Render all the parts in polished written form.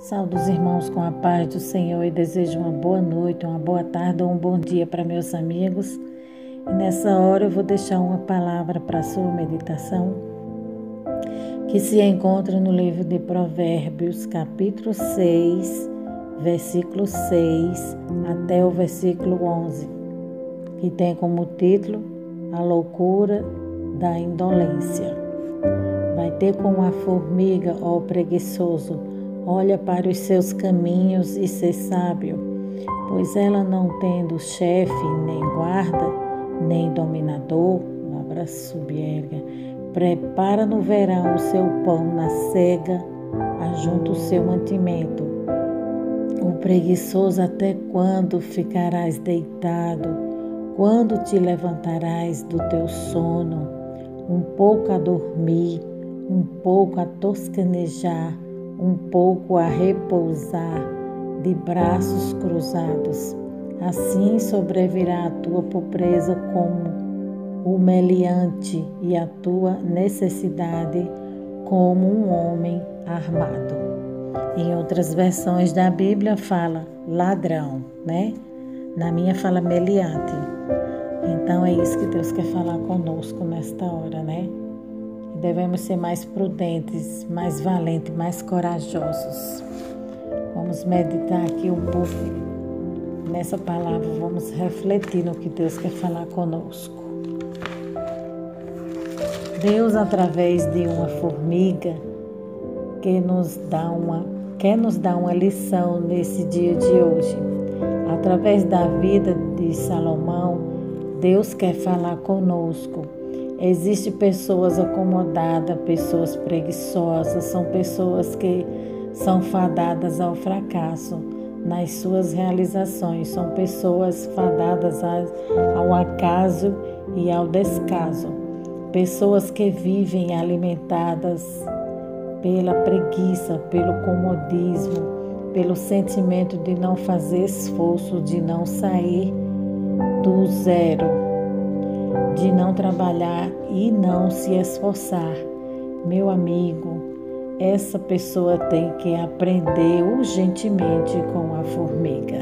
Saúdo os irmãos com a paz do Senhor e desejo uma boa noite, uma boa tarde ou um bom dia para meus amigos. E nessa hora eu vou deixar uma palavra para a sua meditação, que se encontra no livro de Provérbios, capítulo 6, versículo 6 até o versículo 11, que tem como título A Loucura da Indolência. Vai ter como a formiga, ó preguiçoso, olha para os seus caminhos e ser sábio, pois ela não tendo chefe, nem guarda, nem dominador, labra subierga, prepara no verão o seu pão na cega, ajunta o seu mantimento. O preguiçoso, até quando ficarás deitado? Quando te levantarás do teu sono? Um pouco a dormir, um pouco a toscanejar, um pouco a repousar, de braços cruzados. Assim sobrevirá a tua pobreza como o meliante e a tua necessidade como um homem armado. Em outras versões da Bíblia fala ladrão, né? Na minha fala meliante. Então é isso que Deus quer falar conosco nesta hora, né? Devemos ser mais prudentes, mais valentes, mais corajosos. Vamos meditar aqui um pouco nessa palavra, vamos refletir no que Deus quer falar conosco. Deus, através de uma formiga, quer nos dar uma lição nesse dia de hoje. Através da vida de Salomão, Deus quer falar conosco. Existem pessoas acomodadas, pessoas preguiçosas, são pessoas que são fadadas ao fracasso nas suas realizações, são pessoas fadadas ao acaso e ao descaso, pessoas que vivem alimentadas pela preguiça, pelo comodismo, pelo sentimento de não fazer esforço, de não sair do zero, de não trabalhar e não se esforçar. Meu amigo, essa pessoa tem que aprender urgentemente com a formiga.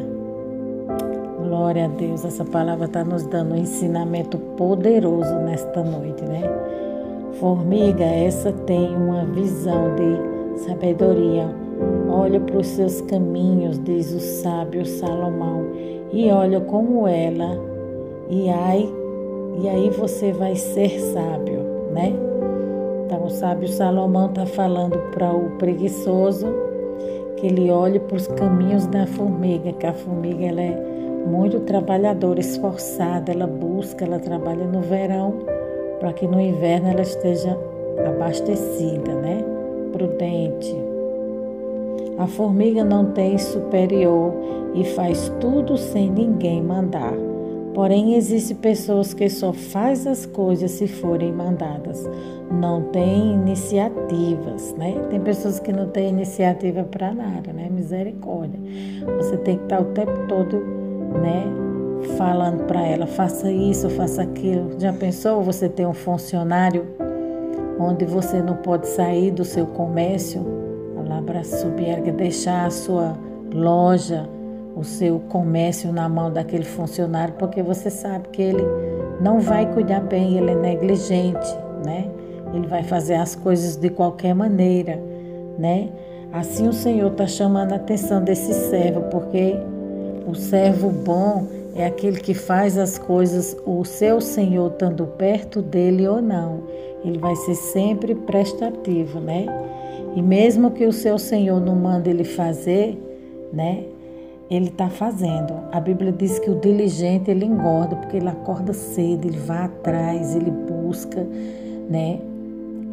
Glória a Deus, essa palavra está nos dando um ensinamento poderoso nesta noite, né? Formiga, essa tem uma visão de sabedoria. Olha para os seus caminhos, diz o sábio Salomão, e olha como ela, e aí você vai ser sábio, né? Então, o sábio Salomão está falando para o preguiçoso que ele olhe para os caminhos da formiga, que a formiga ela é muito trabalhadora, esforçada, ela busca, ela trabalha no verão para que no inverno ela esteja abastecida, né? Prudente. A formiga não tem superior e faz tudo sem ninguém mandar. Porém, existem pessoas que só fazem as coisas se forem mandadas. Não tem iniciativas, né? Tem pessoas que não têm iniciativa para nada, né? Misericórdia. Você tem que estar o tempo todo, né? Falando para ela, faça isso, faça aquilo. Já pensou você ter um funcionário onde você não pode sair do seu comércio? Labra subierga, deixar a sua loja, o seu comércio na mão daquele funcionário, porque você sabe que ele não vai cuidar bem, ele é negligente, né? Ele vai fazer as coisas de qualquer maneira, né? Assim o Senhor está chamando a atenção desse servo, porque o servo bom é aquele que faz as coisas, o seu Senhor estando perto dele ou não. Ele vai ser sempre prestativo, né? E mesmo que o seu Senhor não manda ele fazer, né? Ele está fazendo. A Bíblia diz que o diligente, ele engorda, porque ele acorda cedo, ele vai atrás, ele busca, né?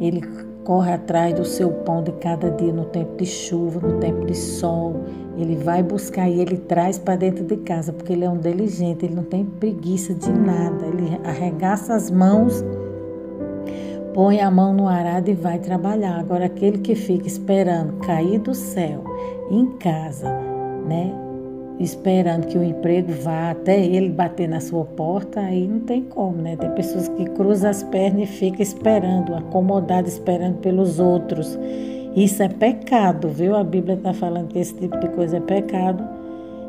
Ele corre atrás do seu pão de cada dia, no tempo de chuva, no tempo de sol. Ele vai buscar e ele traz para dentro de casa, porque ele é um diligente, ele não tem preguiça de nada. Ele arregaça as mãos, põe a mão no arado e vai trabalhar. Agora, aquele que fica esperando cair do céu em casa, né? Esperando que o emprego vá até ele bater na sua porta, aí não tem como, né? Tem pessoas que cruzam as pernas e ficam esperando, acomodadas, esperando pelos outros. Isso é pecado, viu? A Bíblia está falando que esse tipo de coisa é pecado.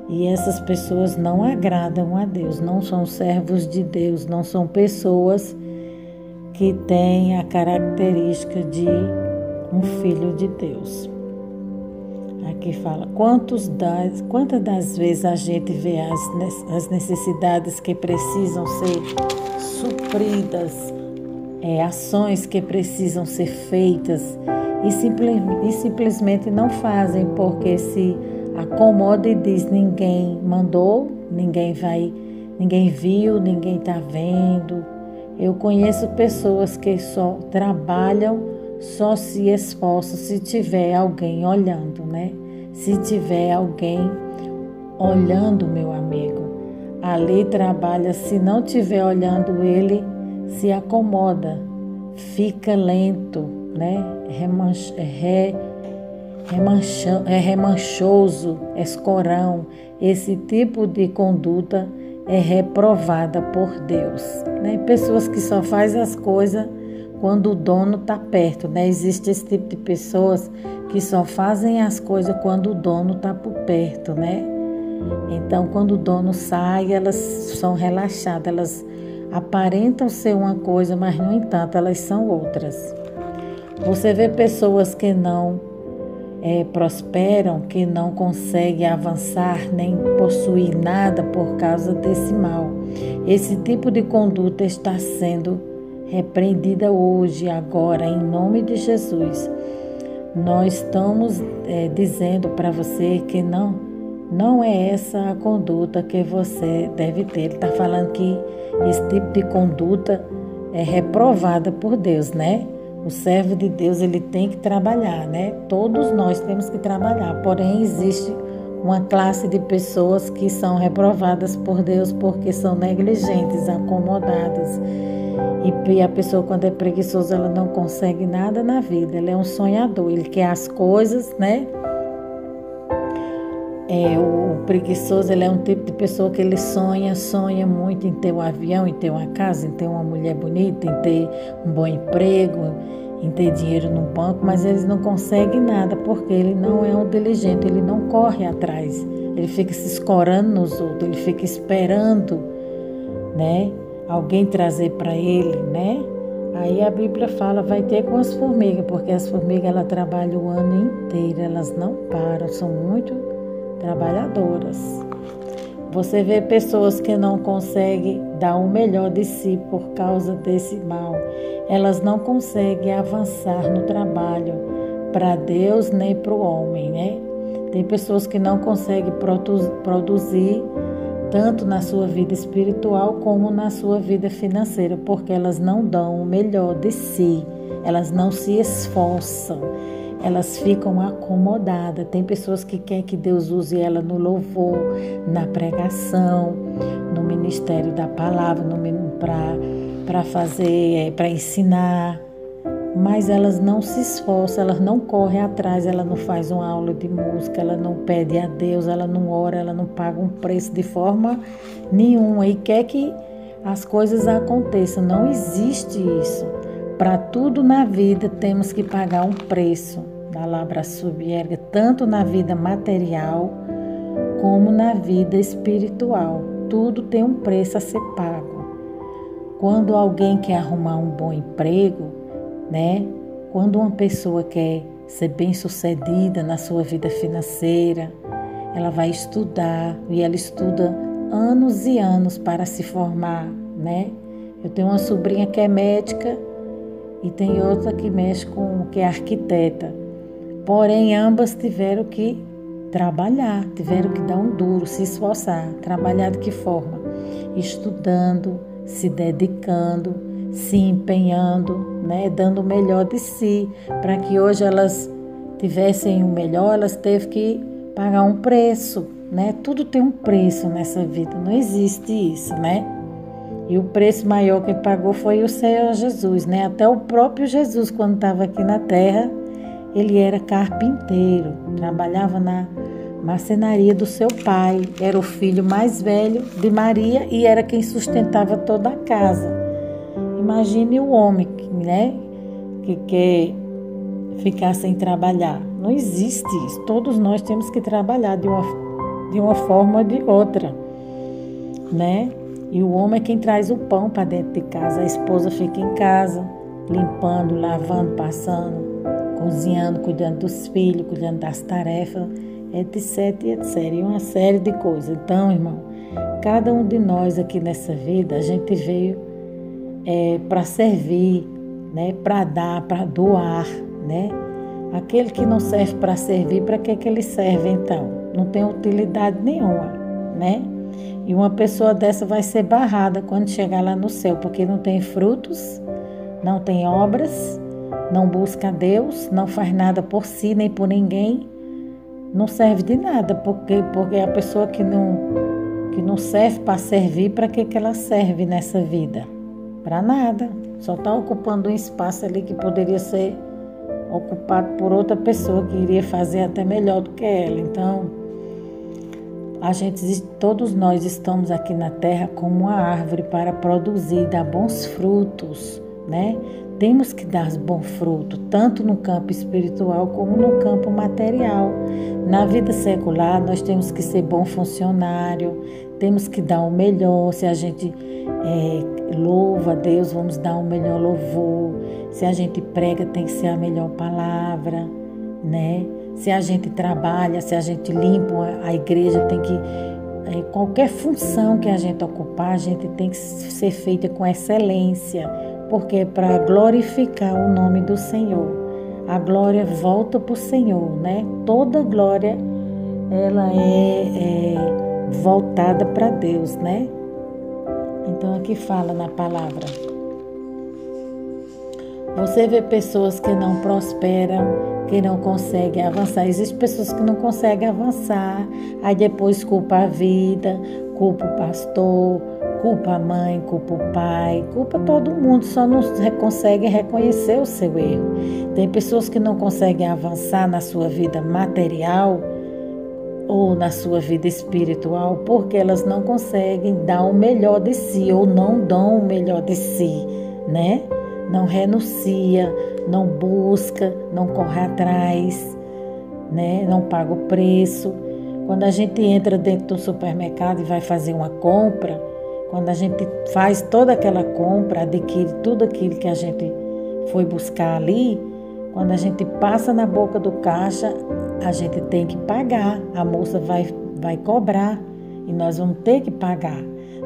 E essas pessoas não agradam a Deus, não são servos de Deus, não são pessoas que têm a característica de um filho de Deus. Aqui fala, quantas das vezes a gente vê as necessidades que precisam ser supridas, ações que precisam ser feitas e simplesmente não fazem porque se acomoda e diz ninguém mandou, ninguém viu, ninguém está vendo. Eu conheço pessoas que só trabalham, só se esforçam se tiver alguém olhando, né? Se tiver alguém olhando, meu amigo, ali trabalha, se não tiver olhando, ele se acomoda, fica lento, né? Remanchoso, escorão. Esse tipo de conduta é reprovada por Deus, né? Pessoas que só fazem as coisas quando o dono está perto, né? Existe esse tipo de pessoas que só fazem as coisas quando o dono está por perto, né? Então, quando o dono sai, elas são relaxadas, elas aparentam ser uma coisa, mas, no entanto, elas são outras. Você vê pessoas que não prosperam, que não conseguem avançar nem possuir nada por causa desse mal. Esse tipo de conduta está sendo repreendida hoje, agora, em nome de Jesus. Nós estamos dizendo para você que não é essa a conduta que você deve ter. Ele está falando que esse tipo de conduta é reprovada por Deus, né? O servo de Deus, ele tem que trabalhar, né? Todos nós temos que trabalhar, porém existe uma classe de pessoas que são reprovadas por Deus porque são negligentes, acomodadas. E a pessoa, quando é preguiçosa, ela não consegue nada na vida, ele é um sonhador, ele quer as coisas, né? O preguiçoso, ele é um tipo de pessoa que ele sonha muito em ter um avião, em ter uma casa, em ter uma mulher bonita, em ter um bom emprego, em ter dinheiro no banco, mas eles não conseguem nada porque ele não é um diligente, ele não corre atrás, ele fica se escorando nos outros, ele fica esperando, né, alguém trazer para ele, né? Aí a Bíblia fala, vai ter com as formigas, porque as formigas elas trabalham o ano inteiro, elas não param, são muito trabalhadoras. Você vê pessoas que não conseguem dar o melhor de si por causa desse mal. Elas não conseguem avançar no trabalho para Deus nem para o homem, né? Tem pessoas que não conseguem produzir tanto na sua vida espiritual como na sua vida financeira, porque elas não dão o melhor de si, elas não se esforçam. Elas ficam acomodadas. Tem pessoas que querem que Deus use ela no louvor, na pregação, no ministério da palavra, para ensinar, mas elas não se esforçam, elas não correm atrás, ela não faz uma aula de música, ela não pede a Deus, ela não ora, ela não paga um preço de forma nenhuma e quer que as coisas aconteçam. Não existe isso. Para tudo na vida temos que pagar um preço, da labra subierga, tanto na vida material como na vida espiritual. Tudo tem um preço a ser pago. Quando alguém quer arrumar um bom emprego, né? Quando uma pessoa quer ser bem-sucedida na sua vida financeira, ela vai estudar e ela estuda anos e anos para se formar, né? Eu tenho uma sobrinha que é médica e tem outra que que é arquiteta. Porém, ambas tiveram que trabalhar, tiveram que dar um duro, se esforçar. Trabalhar de que forma? Estudando, se dedicando, se empenhando, né? Dando o melhor de si. Para que hoje elas tivessem o melhor, elas teve que pagar um preço, né? Tudo tem um preço nessa vida, não existe isso, né? E o preço maior que pagou foi o Senhor Jesus, né? Até o próprio Jesus, quando estava aqui na terra, ele era carpinteiro, trabalhava na marcenaria do seu pai, era o filho mais velho de Maria e era quem sustentava toda a casa. Imagine o homem, né? Que quer ficar sem trabalhar. Não existe isso. Todos nós temos que trabalhar de uma forma ou de outra, né? E o homem é quem traz o pão para dentro de casa. A esposa fica em casa, limpando, lavando, passando, cozinhando, cuidando dos filhos, cuidando das tarefas, etc, etc. E uma série de coisas. Então, irmão, cada um de nós aqui nessa vida, a gente veio para servir, né? Para dar, para doar, né? Aquele que não serve para servir, para que ele serve então? Não tem utilidade nenhuma, né? E uma pessoa dessa vai ser barrada quando chegar lá no céu, porque não tem frutos, não tem obras, não busca Deus, não faz nada por si nem por ninguém, não serve de nada, porque a pessoa que não serve para servir, para que ela serve nessa vida? Para nada, só está ocupando um espaço ali que poderia ser ocupado por outra pessoa que iria fazer até melhor do que ela. Então, todos nós estamos aqui na terra como uma árvore para produzir, dar bons frutos, né? Temos que dar bons frutos, tanto no campo espiritual como no campo material. Na vida secular, nós temos que ser bom funcionário, temos que dar o melhor. Se a gente louva a Deus, vamos dar o melhor louvor. Se a gente prega, tem que ser a melhor palavra, né? Se a gente trabalha, se a gente limpa a igreja, tem que... qualquer função que a gente ocupar, a gente tem que ser feita com excelência, porque é para glorificar o nome do Senhor. A glória volta para o Senhor, né? Toda glória, ela é voltada para Deus, né? Então, aqui fala na palavra. Você vê pessoas que não prosperam, que não conseguem avançar. Existem pessoas que não conseguem avançar, aí depois culpa a vida, culpa o pastor, culpa a mãe, culpa o pai, culpa todo mundo, só não consegue reconhecer o seu erro. Tem pessoas que não conseguem avançar na sua vida material ou na sua vida espiritual porque elas não conseguem dar o melhor de si ou não dão o melhor de si, né? Não renuncia, não busca, não corre atrás, né? Não paga o preço. Quando a gente entra dentro do supermercado e vai fazer uma compra, quando a gente faz toda aquela compra, adquire tudo aquilo que a gente foi buscar ali, quando a gente passa na boca do caixa, a gente tem que pagar. A moça vai cobrar e nós vamos ter que pagar.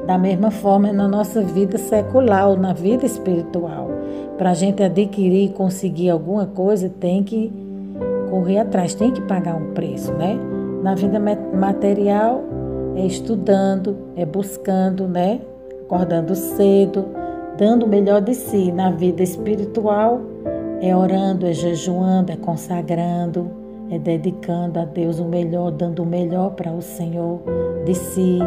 Da mesma forma na nossa vida secular ou na vida espiritual. Para a gente adquirir e conseguir alguma coisa, tem que correr atrás, tem que pagar um preço, né? Na vida material, é estudando, é buscando, né? Acordando cedo, dando o melhor de si. Na vida espiritual, é orando, é jejuando, é consagrando, é dedicando a Deus o melhor, dando o melhor para o Senhor de si.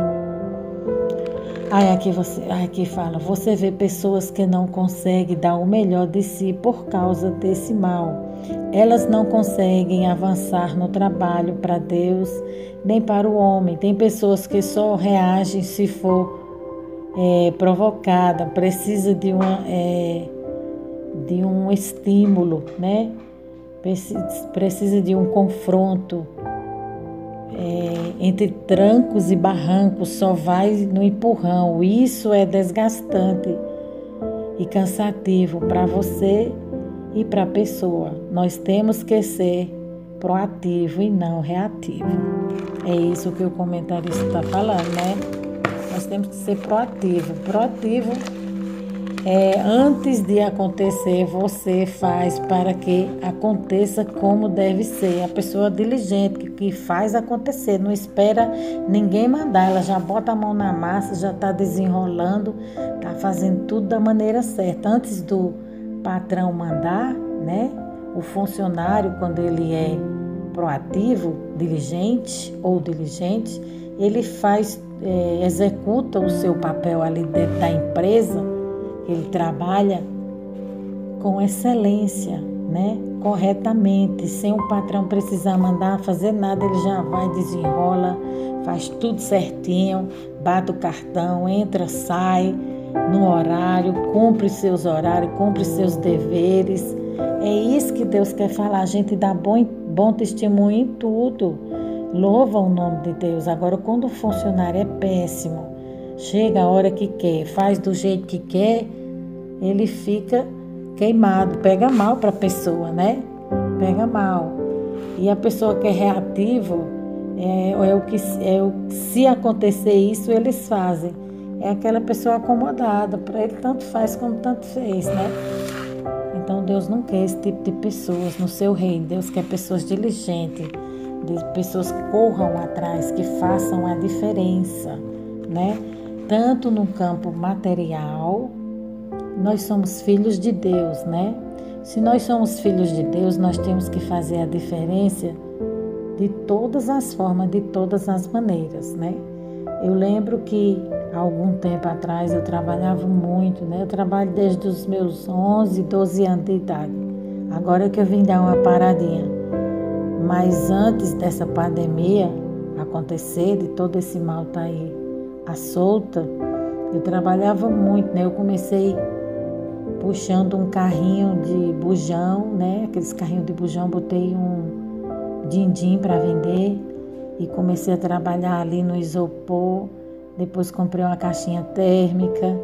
Aqui fala, você vê pessoas que não conseguem dar o melhor de si por causa desse mal. Elas não conseguem avançar no trabalho para Deus, nem para o homem. Tem pessoas que só reagem se for provocada, precisa de um estímulo, né? Precisa de um confronto. Entre trancos e barrancos, só vai no empurrão. Isso é desgastante e cansativo para você e para a pessoa. Nós temos que ser proativo e não reativo. É isso que o comentarista está falando, né? Nós temos que ser proativo. Proativo antes de acontecer, você faz para que aconteça como deve ser. A pessoa diligente que faz acontecer, não espera ninguém mandar, ela já bota a mão na massa, já está desenrolando, está fazendo tudo da maneira certa. Antes do patrão mandar, né? O funcionário, quando ele é proativo, diligente ou diligente, ele executa o seu papel ali dentro da empresa. Ele trabalha com excelência, né? Corretamente, sem o patrão precisar mandar fazer nada, ele já vai, desenrola, faz tudo certinho, bate o cartão, entra, sai no horário, cumpre seus horários, cumpre seus deveres, É isso que Deus quer falar. A gente dá bom testemunho em tudo. Louva o nome de Deus. Agora, quando o funcionário é péssimo, chega a hora que quer, faz do jeito que quer, ele fica queimado, pega mal para a pessoa, né? Pega mal. E a pessoa que é reativa, se acontecer isso, eles fazem. É aquela pessoa acomodada, para ele tanto faz como tanto fez, né? Então Deus não quer esse tipo de pessoas no seu reino. Deus quer pessoas diligentes, pessoas que corram atrás, que façam a diferença, né? Tanto no campo material, nós somos filhos de Deus, né? Se nós somos filhos de Deus, nós temos que fazer a diferença de todas as formas, de todas as maneiras, né? Eu lembro que há algum tempo atrás eu trabalhava muito, né? Eu trabalho desde os meus 11, 12 anos de idade. Agora que eu vim dar uma paradinha. Mas antes dessa pandemia acontecer, de todo esse mal estar aí à solta, eu trabalhava muito, né? Eu comecei puxando um carrinho de bujão, né? Aqueles carrinhos de bujão, botei um din-din para vender e comecei a trabalhar ali no isopor. Depois comprei uma caixinha térmica.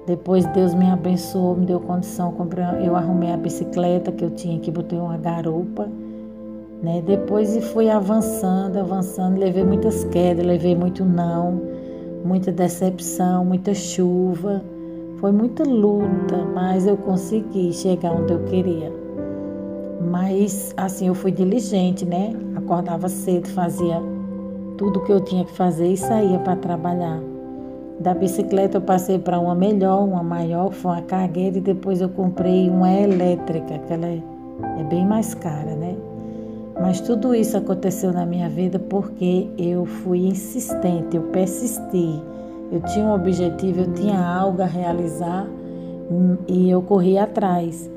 Depois Deus me abençoou, me deu condição, eu arrumei a bicicleta que eu tinha, que botei uma garupa, né? Depois fui avançando, levei muitas quedas, levei muito não, muita decepção, muita chuva. Foi muita luta, mas eu consegui chegar onde eu queria. Mas, assim, eu fui diligente, né? Acordava cedo, fazia tudo o que eu tinha que fazer e saía para trabalhar. Da bicicleta eu passei para uma melhor, uma maior, que foi uma cargueira, e depois eu comprei uma elétrica, que ela é bem mais cara, né? Mas tudo isso aconteceu na minha vida porque eu fui insistente, eu persisti. Eu tinha um objetivo, eu tinha algo a realizar e eu corri atrás,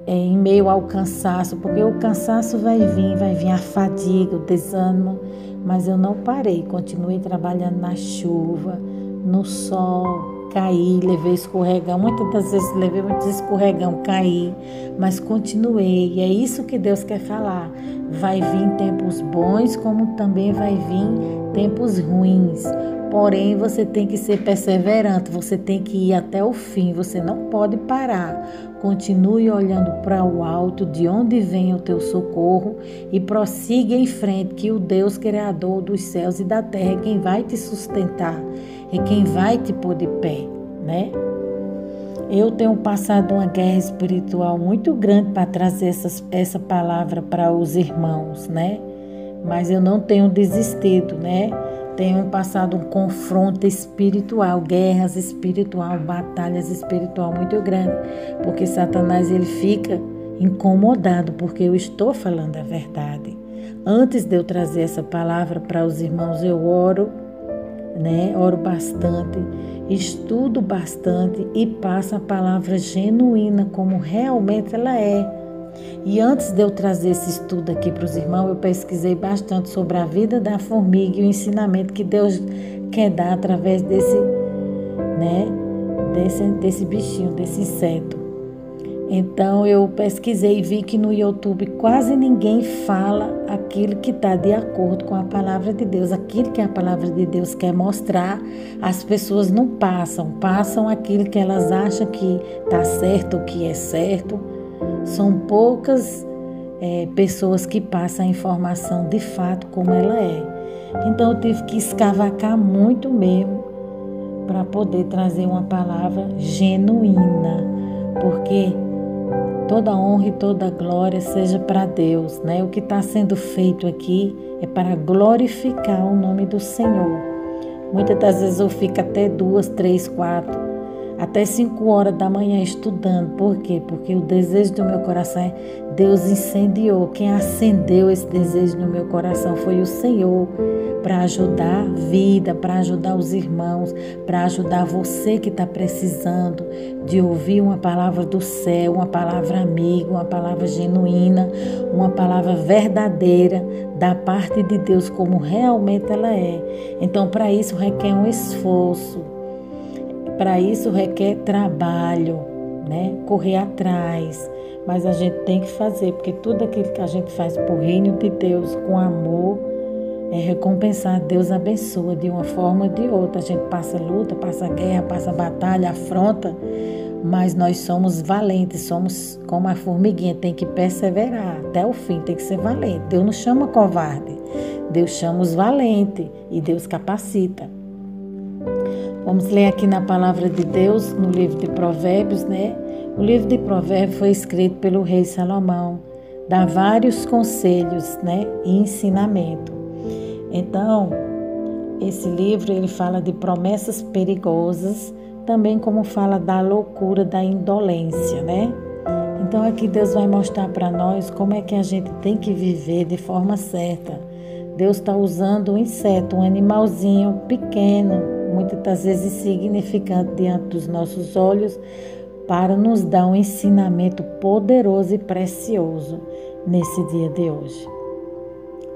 em meio ao cansaço, porque o cansaço vai vir a fadiga, o desânimo, mas eu não parei, continuei trabalhando na chuva, no sol, caí, levei escorregão, muitas das vezes levei muitos escorregão, caí, mas continuei, e é isso que Deus quer falar. Vai vir tempos bons, como também vai vir tempos ruins. Porém, você tem que ser perseverante, você tem que ir até o fim, você não pode parar. Continue olhando para o alto, de onde vem o teu socorro, e prossiga em frente, que o Deus Criador dos céus e da terra é quem vai te sustentar, é quem vai te pôr de pé, né? Eu tenho passado uma guerra espiritual muito grande para trazer essa palavra para os irmãos, né? Mas eu não tenho desistido, né? Tenho passado um confronto espiritual, guerras espiritual, batalhas espiritual muito grandes, porque Satanás ele fica incomodado porque eu estou falando a verdade. Antes de eu trazer essa palavra para os irmãos, eu oro, né? Oro bastante, estudo bastante e passo a palavra genuína como realmente ela é. E antes de eu trazer esse estudo aqui para os irmãos, eu pesquisei bastante sobre a vida da formiga e o ensinamento que Deus quer dar através desse bichinho, desse inseto. Então eu pesquisei e vi que no YouTube quase ninguém fala aquilo que está de acordo com a palavra de Deus. Aquilo que a palavra de Deus quer mostrar, as pessoas não passam aquilo que elas acham que está certo ou que é certo. São poucas pessoas que passam a informação de fato como ela é. Então eu tive que escavacar muito mesmo para poder trazer uma palavra genuína, porque toda honra e toda glória seja para Deus, né? O que está sendo feito aqui é para glorificar o nome do Senhor. Muitas das vezes eu fico até 2, 3, 4, até 5 horas da manhã estudando. Por quê? Porque o desejo do meu coração é Deus incendiou. Quem acendeu esse desejo no meu coração foi o Senhor, para ajudar a vida, para ajudar os irmãos, para ajudar você que está precisando de ouvir uma palavra do céu, uma palavra amiga, uma palavra genuína, uma palavra verdadeira da parte de Deus como realmente ela é. Então, para isso requer um esforço. Para isso requer trabalho, né? Correr atrás, mas a gente tem que fazer, porque tudo aquilo que a gente faz por reino de Deus, com amor, é recompensado. Deus abençoa de uma forma ou de outra. A gente passa luta, passa guerra, passa batalha, afronta, mas nós somos valentes, somos como a formiguinha, tem que perseverar até o fim, tem que ser valente. Deus não chama covarde, Deus chama os valentes e Deus capacita. Vamos ler aqui na palavra de Deus, no livro de Provérbios, né? O livro de Provérbios foi escrito pelo rei Salomão, dá vários conselhos, né? E ensinamento. Então, esse livro ele fala de promessas perigosas, também como fala da loucura, da indolência, né? Então aqui Deus vai mostrar para nós como é que a gente tem que viver de forma certa. Deus está usando um inseto, um animalzinho pequeno, muitas das vezes insignificante diante dos nossos olhos, para nos dar um ensinamento poderoso e precioso nesse dia de hoje.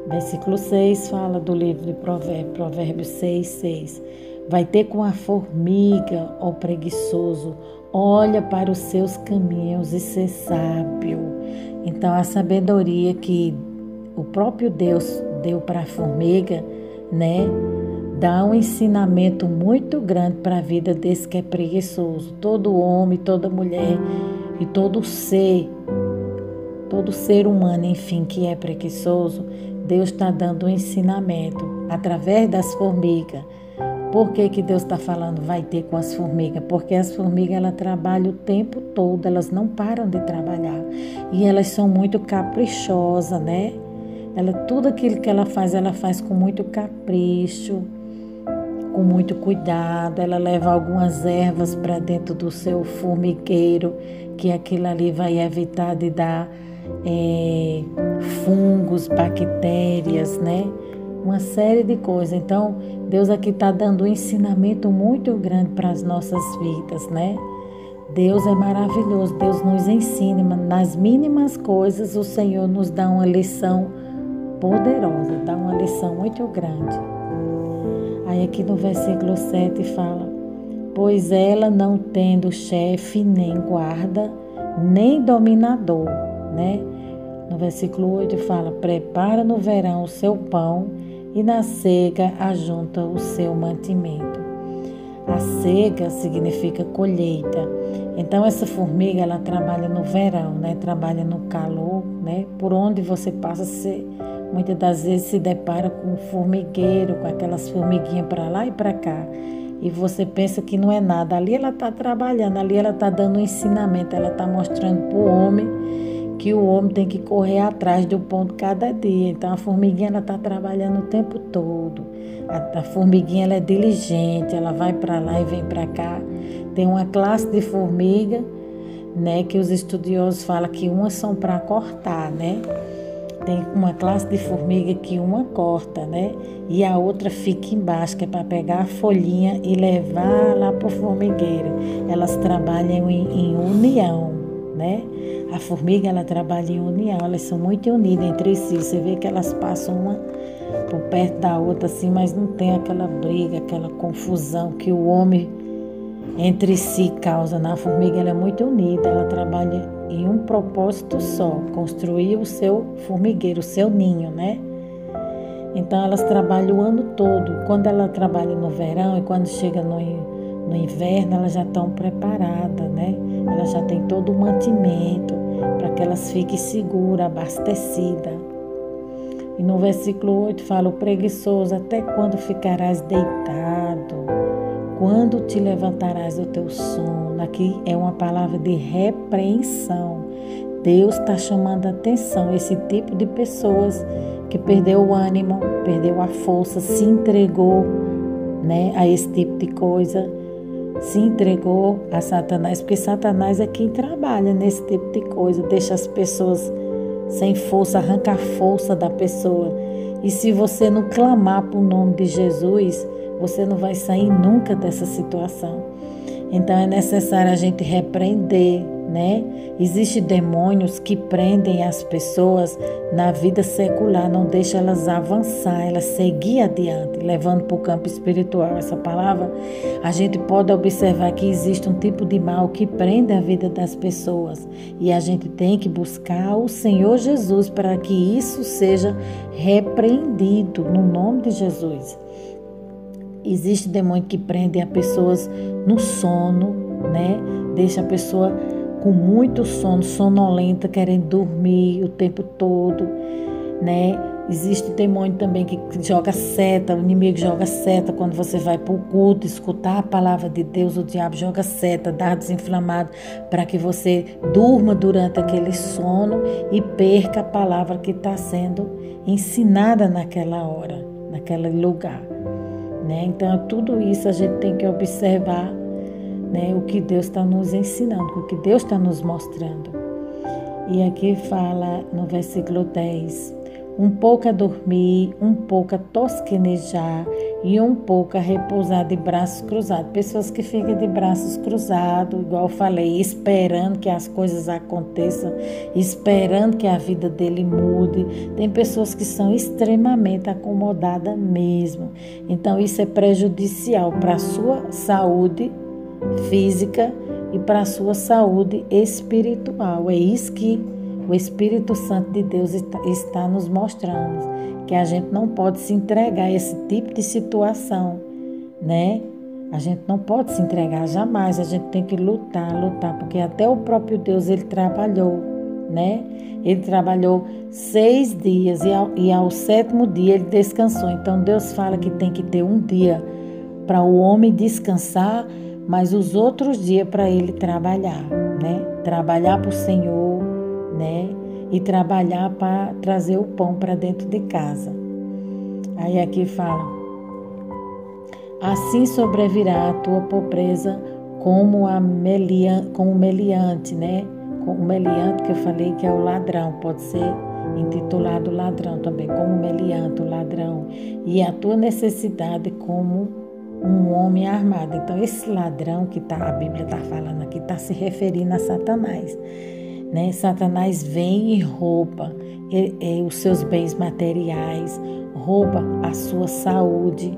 Versículo 6 fala do livro de Provérbios, Provérbios 6, 6. Vai ter com a formiga, ó preguiçoso, olha para os seus caminhos e ser sábio. Então a sabedoria que o próprio Deus deu para a formiga, né, dá um ensinamento muito grande para a vida desse que é preguiçoso. Todo homem, toda mulher e todo ser humano, enfim, que é preguiçoso, Deus está dando um ensinamento através das formigas. Por que Deus está falando vai ter com as formigas? Porque as formigas elas trabalham o tempo todo, elas não param de trabalhar. E elas são muito caprichosas, né? Tudo aquilo que ela faz com muito capricho, com muito cuidado. Ela leva algumas ervas para dentro do seu formigueiro, que aquilo ali vai evitar de dar fungos, bactérias, né? Uma série de coisas. Então, Deus aqui está dando um ensinamento muito grande para as nossas vidas, né? Deus é maravilhoso, Deus nos ensina, nas mínimas coisas o Senhor nos dá uma lição poderosa, dá uma lição muito grande. Aí aqui no versículo 7 fala, pois ela não tendo chefe, nem guarda, nem dominador, né? No versículo 8 fala, prepara no verão o seu pão e na cega ajunta o seu mantimento. A cega significa colheita. Então essa formiga ela trabalha no verão, né? Trabalha no calor, né? Por onde você passa, você muitas das vezes se depara com um formigueiro, com aquelas formiguinhas para lá e para cá. E você pensa que não é nada. Ali ela está trabalhando, ali ela está dando um ensinamento, ela está mostrando para o homem que o homem tem que correr atrás do pão de cada dia. Então a formiguinha ela está trabalhando o tempo todo. A formiguinha ela é diligente, ela vai para lá e vem para cá. Tem uma classe de formiga, né, que os estudiosos falam que umas são para cortar, né? Tem uma classe de formiga que uma corta, né? E a outra fica embaixo, que é para pegar a folhinha e levar lá para o formigueiro. Elas trabalham em união, né? A formiga, ela trabalha em união, elas são muito unidas entre si. Você vê que elas passam uma por perto da outra, assim, mas não tem aquela briga, aquela confusão que o homem entre si causa. Na formiga, ela é muito unida, ela trabalha em um propósito só, construir o seu formigueiro, o seu ninho, né? Então, elas trabalham o ano todo. Quando ela trabalha no verão e quando chega no inverno, elas já estão preparadas, né? Elas já têm todo o mantimento para que elas fiquem seguras, abastecidas. E no versículo 8 fala, o preguiçoso, até quando ficarás deitado? Quando te levantarás do teu sono? Aqui é uma palavra de repreensão. Deus está chamando a atenção esse tipo de pessoas que perdeu o ânimo, perdeu a força, se entregou, né, a esse tipo de coisa, se entregou a Satanás, porque Satanás é quem trabalha nesse tipo de coisa, deixa as pessoas sem força, arranca a força da pessoa. E se você não clamar para o nome de Jesus, você não vai sair nunca dessa situação. Então é necessário a gente repreender, né? Existem demônios que prendem as pessoas na vida secular, não deixam elas avançar, elas seguir adiante, levando para o campo espiritual. Essa palavra, a gente pode observar que existe um tipo de mal que prende a vida das pessoas e a gente tem que buscar o Senhor Jesus para que isso seja repreendido no nome de Jesus. Existe demônio que prende as pessoas no sono, né? Deixa a pessoa com muito sono, sonolenta, querendo dormir o tempo todo, né? Existe demônio também que joga seta, o inimigo joga seta quando você vai para o culto, escutar a palavra de Deus, o diabo joga seta, dardos inflamados, para que você durma durante aquele sono e perca a palavra que está sendo ensinada naquela hora, naquele lugar, né? Então, tudo isso a gente tem que observar, né, o que Deus está nos ensinando, o que Deus está nos mostrando. E aqui fala no versículo 10, um pouco a dormir, um pouco a tosquenejar e um pouco a repousar de braços cruzados. Pessoas que ficam de braços cruzados, igual eu falei, esperando que as coisas aconteçam, esperando que a vida dele mude. Tem pessoas que são extremamente acomodadas mesmo. Então isso é prejudicial para a sua saúde física e para a sua saúde espiritual. É isso que o Espírito Santo de Deus está nos mostrando, que a gente não pode se entregar a esse tipo de situação, né? A gente não pode se entregar jamais, a gente tem que lutar, porque até o próprio Deus, ele trabalhou, né? Ele trabalhou 6 dias e ao 7º dia ele descansou. Então Deus fala que tem que ter um dia para o homem descansar, mas os outros dias para ele trabalhar, né? Trabalhar para o Senhor, né? E trabalhar para trazer o pão para dentro de casa. Aí aqui fala, assim sobrevirá a tua pobreza como o meliante, né? O meliante que eu falei que é o ladrão, pode ser intitulado ladrão também, como meliante, o ladrão. E a tua necessidade como um homem armado. Então, esse ladrão que a Bíblia está falando aqui, está se referindo a Satanás, né? Satanás vem e rouba os seus bens materiais, rouba a sua saúde,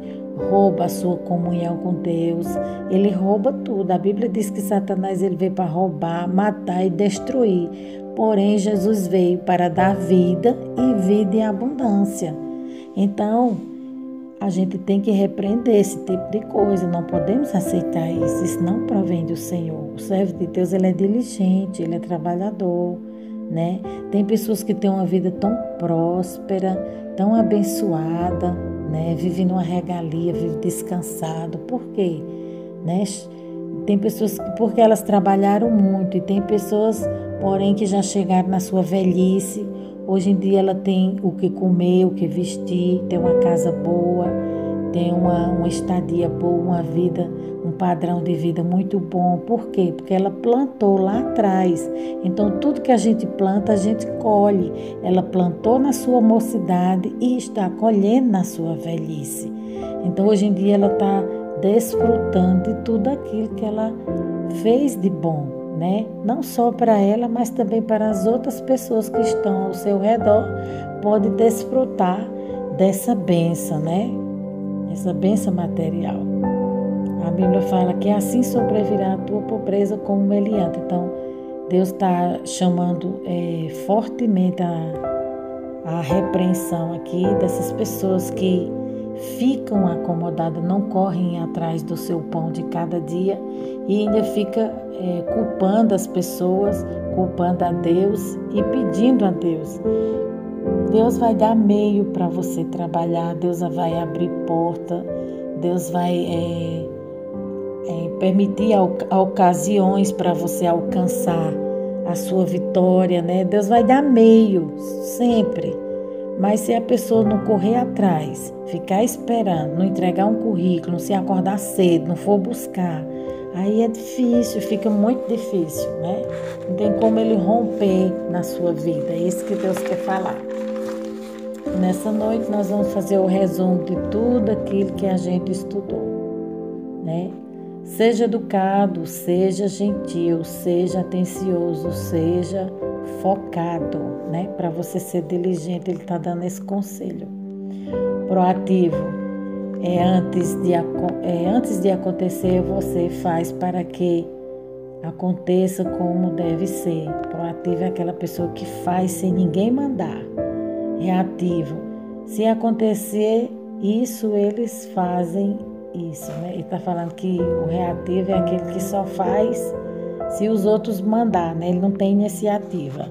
rouba a sua comunhão com Deus. Ele rouba tudo. A Bíblia diz que Satanás ele veio para roubar, matar e destruir. Porém, Jesus veio para dar vida e vida em abundância. Então, a gente tem que repreender esse tipo de coisa, não podemos aceitar isso, isso não provém do Senhor. O servo de Deus, ele é diligente, ele é trabalhador, né? Tem pessoas que têm uma vida tão próspera, tão abençoada, né? Vive numa regalia, vive descansado. Por quê? Né? Tem pessoas que, porque elas trabalharam muito, e tem pessoas, porém, que já chegaram na sua velhice. Hoje em dia ela tem o que comer, o que vestir, tem uma casa boa, tem uma estadia boa, uma vida, um padrão de vida muito bom. Por quê? Porque ela plantou lá atrás. Então tudo que a gente planta, a gente colhe. Ela plantou na sua mocidade e está colhendo na sua velhice. Então hoje em dia ela está desfrutando de tudo aquilo que ela fez de bom, né? Não só para ela, mas também para as outras pessoas que estão ao seu redor, pode desfrutar dessa bênção, né? Essa bênção material. A Bíblia fala que assim sobrevirá a tua pobreza como meliante. Então, Deus está chamando fortemente a repreensão aqui dessas pessoas que ficam acomodadas, não correm atrás do seu pão de cada dia e ainda fica culpando as pessoas, culpando a Deus e pedindo a Deus. Deus vai dar meio para você trabalhar, Deus vai abrir porta, Deus vai permitir ocasiões para você alcançar a sua vitória, né? Deus vai dar meio, sempre. Mas se a pessoa não correr atrás, ficar esperando, não entregar um currículo, não se acordar cedo, não for buscar, aí é difícil, fica muito difícil, né? Não tem como ele romper na sua vida. É isso que Deus quer falar. Nessa noite nós vamos fazer o resumo de tudo aquilo que a gente estudou, né? Seja educado, seja gentil, seja atencioso, seja focado, né? Para você ser diligente, ele está dando esse conselho. Proativo antes de acontecer, você faz para que aconteça como deve ser. Proativo é aquela pessoa que faz sem ninguém mandar. Reativo, se acontecer isso, eles fazem isso, né? Ele está falando que o reativo é aquele que só faz se os outros mandar, né? Ele não tem iniciativa.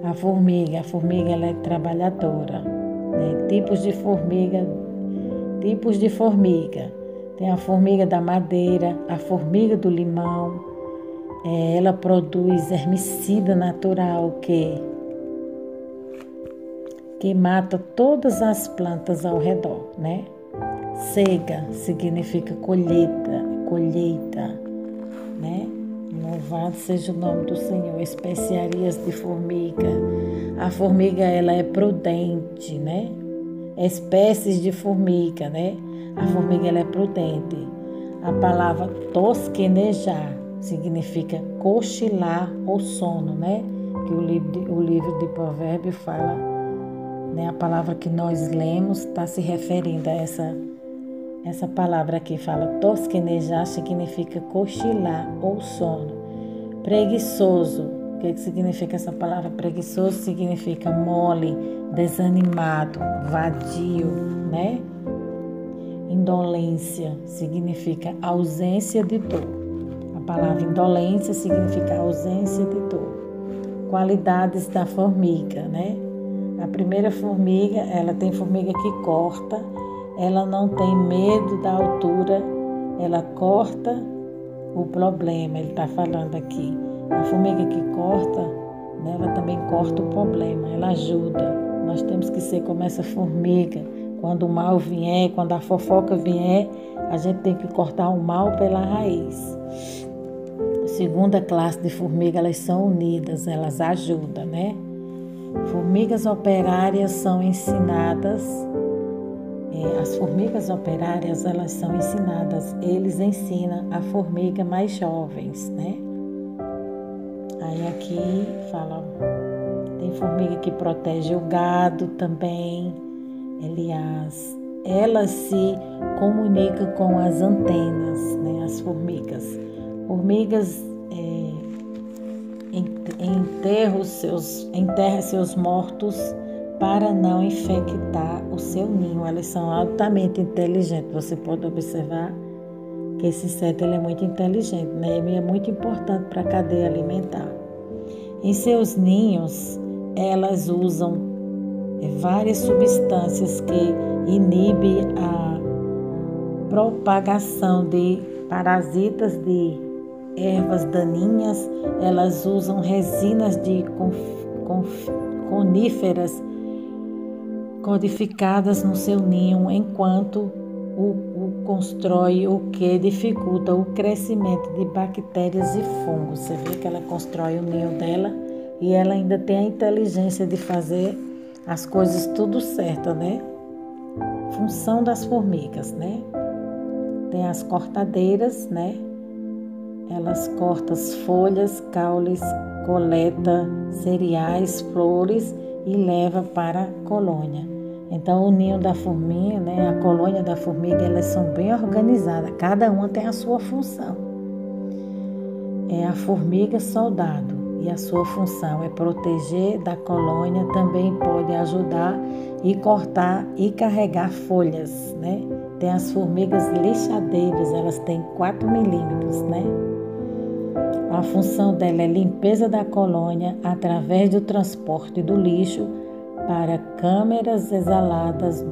A formiga ela é trabalhadora, né? Tipos de formiga. Tem a formiga da madeira, a formiga do limão. Ela produz herbicida natural que mata todas as plantas ao redor, né? Cega significa colheita, né? Louvado seja o nome do Senhor. Especiarias de formiga. A formiga, ela é prudente, né? Espécies de formiga, né? A formiga, ela é prudente. A palavra tosquenejar significa cochilar ou sono, né? Que o livro de Provérbios fala, né? A palavra que nós lemos está se referindo a essa palavra aqui. Fala tosquenejar, significa cochilar ou sono. Preguiçoso. O que significa essa palavra? Preguiçoso significa mole, desanimado, vadio, né? Indolência significa ausência de dor. A palavra indolência significa ausência de dor. Qualidades da formiga, né? A primeira formiga, ela tem formiga que corta, ela não tem medo da altura, ela corta o problema, ele está falando aqui. A formiga que corta, né, ela também corta o problema, ela ajuda. Nós temos que ser como essa formiga. Quando o mal vier, quando a fofoca vier, a gente tem que cortar o mal pela raiz. Segunda classe de formiga, elas são unidas, elas ajudam, né? Formigas operárias são ensinadas. As formigas operárias, elas são ensinadas. Eles ensinam a formiga mais jovens, né? Aí aqui fala, tem formiga que protege o gado também. Aliás, elas se comunicam com as antenas, né? As formigas. Formigas enterra seus mortos para não infectar o seu ninho. Elas são altamente inteligentes. Você pode observar que esse inseto ele é muito inteligente, né? E é muito importante para a cadeia alimentar. Em seus ninhos, elas usam várias substâncias que inibem a propagação de parasitas de ervas daninhas. Elas usam resinas de coníferas codificadas no seu ninho, enquanto o constrói, o que dificulta o crescimento de bactérias e fungos. Você vê que ela constrói o ninho dela e ela ainda tem a inteligência de fazer as coisas tudo certo, né? Função das formigas, né? Tem as cortadeiras, né? Elas cortam as folhas, caules, coleta cereais, flores e leva para a colônia. Então, o ninho da formiga, né, a colônia da formiga, elas são bem organizadas. Cada uma tem a sua função. É a formiga soldado e a sua função é proteger da colônia. Também pode ajudar e cortar e carregar folhas, né? Tem as formigas lixadeiras, elas têm 4 milímetros, né? A função dela é limpeza da colônia através do transporte do lixo para câmeras exaladas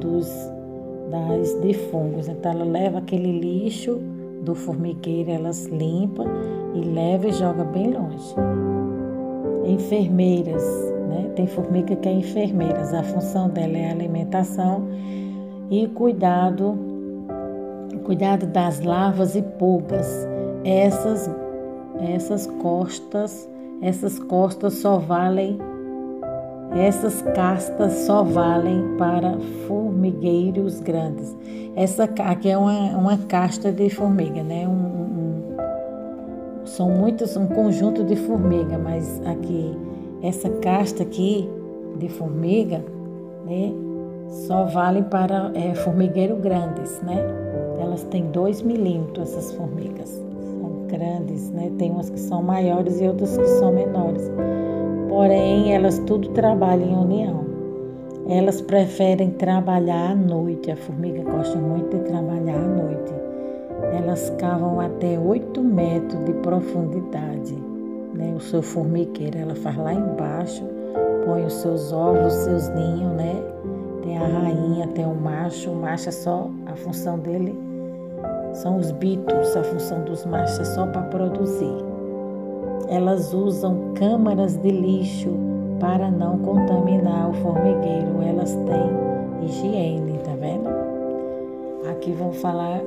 de fungos. Então, ela leva aquele lixo do formigueiro, elas limpa e leva e joga bem longe. Enfermeiras, né? Tem formiga que é enfermeiras. A função dela é alimentação e cuidado das larvas e pulgas. Essas costas só valem Essas castas só valem para formigueiros grandes. Essa aqui é uma casta de formiga, né? São muitas, um conjunto de formiga, mas aqui, essa casta aqui de formiga, né? Só vale para formigueiro grandes, né? Elas têm 2 milímetros, essas formigas. São grandes, né? Tem umas que são maiores e outras que são menores. Porém, elas tudo trabalham em união. Elas preferem trabalhar à noite. A formiga gosta muito de trabalhar à noite. Elas cavam até 8 metros de profundidade, né? O seu formigueiro, ela faz lá embaixo, põe os seus ovos, os seus ninhos, né? Tem a rainha, tem o macho. O macho é só, a função dele são os bitos, a função dos machos é só para produzir. Elas usam câmaras de lixo para não contaminar o formigueiro. Elas têm higiene, tá vendo? Aqui vamos falar,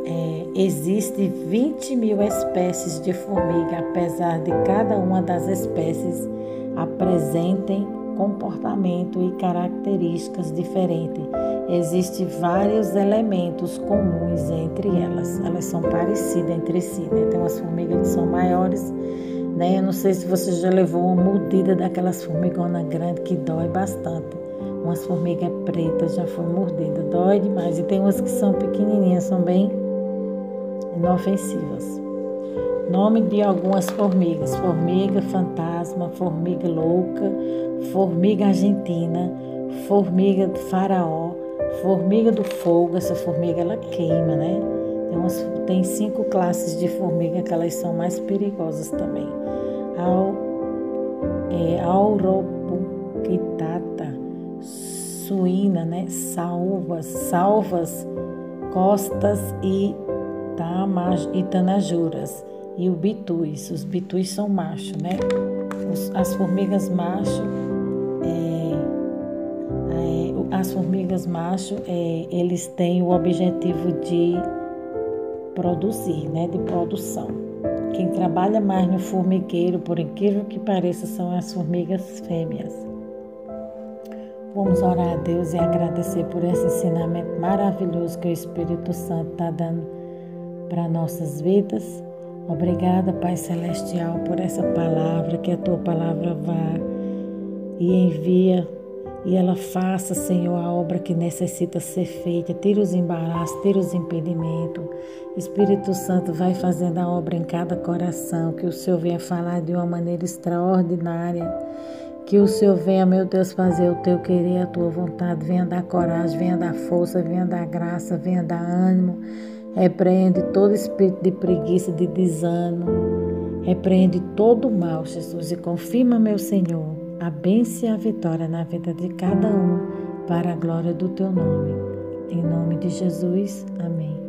existe 20.000 espécies de formiga, apesar de cada uma das espécies apresentem comportamento e características diferentes. Existem vários elementos comuns entre elas. Elas são parecidas entre si, né? Tem umas formigas que são maiores, né? Eu não sei se você já levou uma mordida daquelas formigonas grandes que dói bastante. Umas formigas pretas já foi mordida, dói demais. E tem umas que são pequenininhas, são bem inofensivas. Nome de algumas formigas: formiga fantasma, formiga louca, formiga argentina, formiga do faraó, formiga do fogo. Essa formiga ela queima, né? Tem 5 classes de formiga que elas são mais perigosas também. Auropuctata, suína, né? Salvas, costas e tanajuras. E o bitus. Os bitus são machos, né? As formigas macho, eles têm o objetivo de produzir, né? De produção. Quem trabalha mais no formigueiro, por incrível que pareça, são as formigas fêmeas. Vamos orar a Deus e agradecer por esse ensinamento maravilhoso que o Espírito Santo está dando para nossas vidas. Obrigada, Pai Celestial, por essa palavra, que a Tua palavra vá e envia e ela faça, Senhor, a obra que necessita ser feita. Tira os embaraços, tira os impedimentos. Espírito Santo, vai fazendo a obra em cada coração, que o Senhor venha falar de uma maneira extraordinária, que o Senhor venha, meu Deus, fazer o Teu querer, a Tua vontade, venha dar coragem, venha dar força, venha dar graça, venha dar ânimo. Repreende todo espírito de preguiça, de desânimo. Repreende todo o mal, Jesus, e confirma, meu Senhor, a bênção e a vitória na vida de cada um, para a glória do Teu nome. Em nome de Jesus, amém.